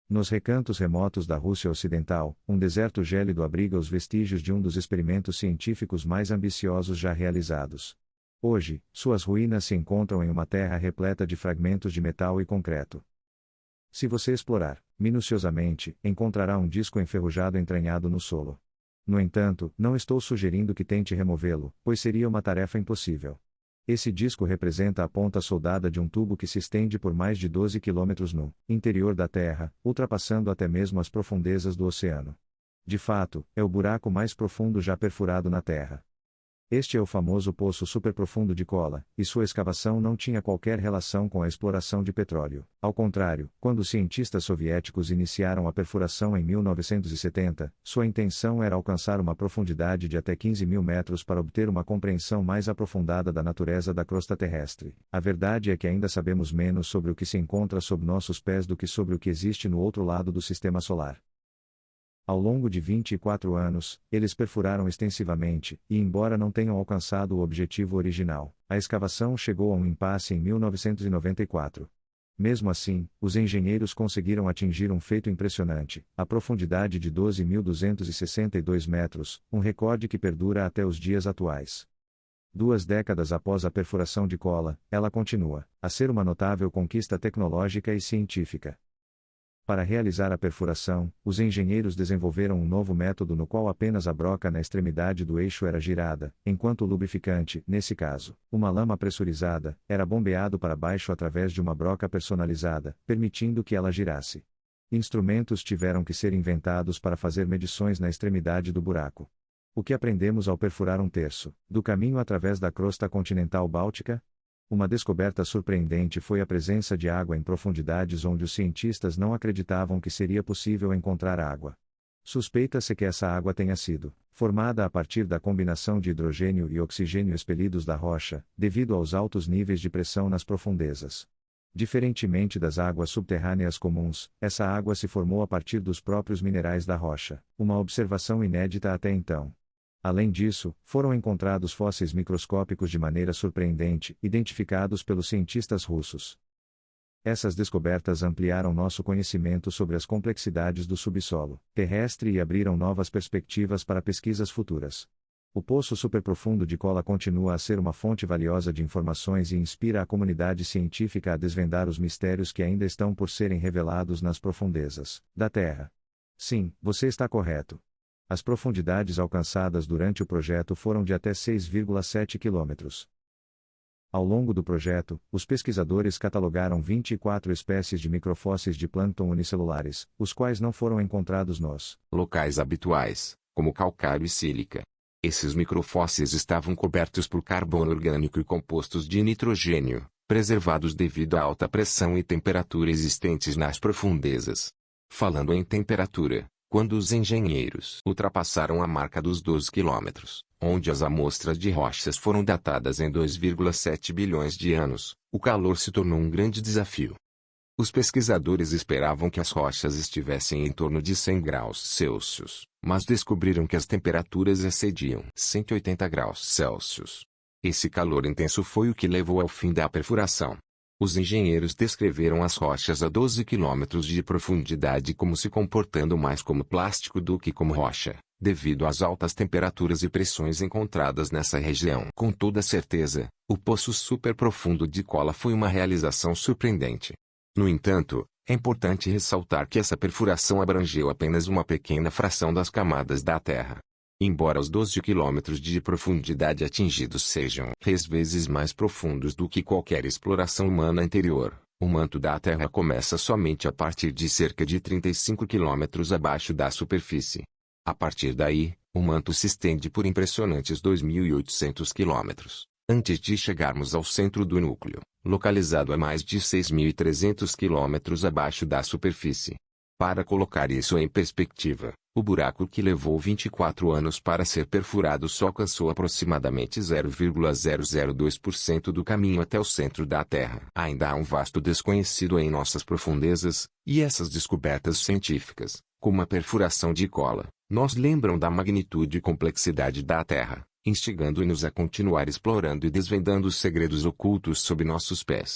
Nos recantos remotos da Rússia Ocidental, um deserto gélido abriga os vestígios de um dos experimentos científicos mais ambiciosos já realizados. Hoje, suas ruínas se encontram em uma terra repleta de fragmentos de metal e concreto. Se você explorar, minuciosamente, encontrará um disco enferrujado entranhado no solo. No entanto, não estou sugerindo que tente removê-lo, pois seria uma tarefa impossível. Esse disco representa a ponta soldada de um tubo que se estende por mais de 12 quilômetros no interior da Terra, ultrapassando até mesmo as profundezas do oceano. De fato, é o buraco mais profundo já perfurado na Terra. Este é o famoso Poço Superprofundo de Kola, e sua escavação não tinha qualquer relação com a exploração de petróleo. Ao contrário, quando os cientistas soviéticos iniciaram a perfuração em 1970, sua intenção era alcançar uma profundidade de até 15.000 metros para obter uma compreensão mais aprofundada da natureza da crosta terrestre. A verdade é que ainda sabemos menos sobre o que se encontra sob nossos pés do que sobre o que existe no outro lado do sistema solar. Ao longo de 24 anos, eles perfuraram extensivamente, e embora não tenham alcançado o objetivo original, a escavação chegou a um impasse em 1994. Mesmo assim, os engenheiros conseguiram atingir um feito impressionante, a profundidade de 12.262 metros, um recorde que perdura até os dias atuais. 2 décadas após a perfuração de Kola, ela continua a ser uma notável conquista tecnológica e científica. Para realizar a perfuração, os engenheiros desenvolveram um novo método no qual apenas a broca na extremidade do eixo era girada, enquanto o lubrificante, nesse caso, uma lama pressurizada, era bombeado para baixo através de uma broca personalizada, permitindo que ela girasse. Instrumentos tiveram que ser inventados para fazer medições na extremidade do buraco. O que aprendemos ao perfurar um terço do caminho através da crosta continental báltica? Uma descoberta surpreendente foi a presença de água em profundidades onde os cientistas não acreditavam que seria possível encontrar água. Suspeita-se que essa água tenha sido formada a partir da combinação de hidrogênio e oxigênio expelidos da rocha, devido aos altos níveis de pressão nas profundezas. Diferentemente das águas subterrâneas comuns, essa água se formou a partir dos próprios minerais da rocha, uma observação inédita até então. Além disso, foram encontrados fósseis microscópicos de maneira surpreendente, identificados pelos cientistas russos. Essas descobertas ampliaram nosso conhecimento sobre as complexidades do subsolo terrestre e abriram novas perspectivas para pesquisas futuras. O Poço Superprofundo de Kola continua a ser uma fonte valiosa de informações e inspira a comunidade científica a desvendar os mistérios que ainda estão por serem revelados nas profundezas da Terra. Sim, você está correto. As profundidades alcançadas durante o projeto foram de até 6,7 quilômetros. Ao longo do projeto, os pesquisadores catalogaram 24 espécies de microfósseis de plâncton unicelulares, os quais não foram encontrados nos locais habituais, como calcário e sílica. Esses microfósseis estavam cobertos por carbono orgânico e compostos de nitrogênio, preservados devido à alta pressão e temperatura existentes nas profundezas. Falando em temperatura, quando os engenheiros ultrapassaram a marca dos 12 quilômetros, onde as amostras de rochas foram datadas em 2,7 bilhões de anos, o calor se tornou um grande desafio. Os pesquisadores esperavam que as rochas estivessem em torno de 100 graus Celsius, mas descobriram que as temperaturas excediam 180 graus Celsius. Esse calor intenso foi o que levou ao fim da perfuração. Os engenheiros descreveram as rochas a 12 quilômetros de profundidade como se comportando mais como plástico do que como rocha, devido às altas temperaturas e pressões encontradas nessa região. Com toda certeza, o Poço Superprofundo de Kola foi uma realização surpreendente. No entanto, é importante ressaltar que essa perfuração abrangeu apenas uma pequena fração das camadas da Terra. Embora os 12 quilômetros de profundidade atingidos sejam 3 vezes mais profundos do que qualquer exploração humana anterior, o manto da Terra começa somente a partir de cerca de 35 quilômetros abaixo da superfície. A partir daí, o manto se estende por impressionantes 2.800 quilômetros, antes de chegarmos ao centro do núcleo, localizado a mais de 6.300 quilômetros abaixo da superfície. Para colocar isso em perspectiva, o buraco que levou 24 anos para ser perfurado só alcançou aproximadamente 0,002% do caminho até o centro da Terra. Ainda há um vasto desconhecido em nossas profundezas, e essas descobertas científicas, como a perfuração de Kola, nos lembram da magnitude e complexidade da Terra, instigando-nos a continuar explorando e desvendando os segredos ocultos sob nossos pés.